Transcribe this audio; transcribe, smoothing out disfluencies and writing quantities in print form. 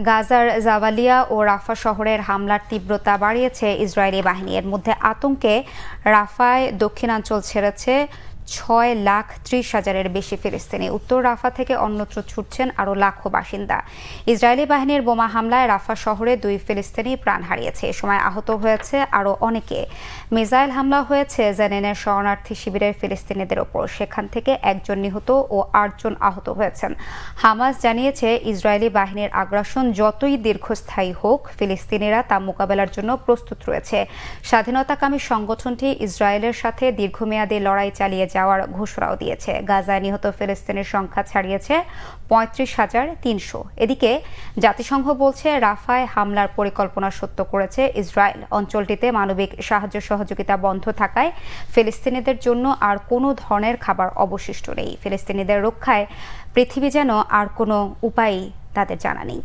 গাজার জাবালিয়া ও রাফা শহরের হামলার তীব্রতা বাড়িয়েছে ইসরায়েলি বাহিনী। এর মধ্যে আতঙ্কে রাফায় দক্ষিণাঞ্চল ছেড়েছে 6,30,000-এর বেশি ফিলিস্তিনি। উত্তর রাফা থেকে অন্যত্র ছুটছেন আরও লাখো বাসিন্দা। ইসরায়েলি বাহিনীর বোমা হামলায় রাফা শহরে 2 ফিলিস্তিনি প্রাণ হারিয়েছে। এ সময় আহত হয়েছে আরও অনেকে। মিসাইল হামলা হয়েছে জেনিনের শরণার্থী শিবিরের ফিলিস্তিনিদের ওপর। সেখান থেকে 1 জন নিহত ও 8 জন আহত হয়েছেন। হামাস জানিয়েছে, ইসরায়েলি বাহিনীর আগ্রাসন যতই দীর্ঘস্থায়ী হোক, ফিলিস্তিনিরা তা মোকাবেলার জন্য প্রস্তুত রয়েছে। স্বাধীনতাকামী সংগঠনটি ইসরায়েলের সাথে দীর্ঘমেয়াদী লড়াই চালিয়ে যাওয়ার ঘোষণাও দিয়েছে। গাজায় নিহত ফিলিস্তিনির সংখ্যা ছাড়িয়েছে 35,300। এদিকে জাতিসংঘ বলছে, রাফায় হামলার পরিকল্পনা সত্য করেছে ইসরায়েল। অঞ্চলটিতে মানবিক সাহায্য সহযোগিতা বন্ধ থাকায় ফিলিস্তিনিদের জন্য আর কোনো ধরনের খাবার অবশিষ্ট নেই। ফিলিস্তিনিদের রক্ষায় পৃথিবী যেন আর কোনো উপায়ই তাদের জানা নেই।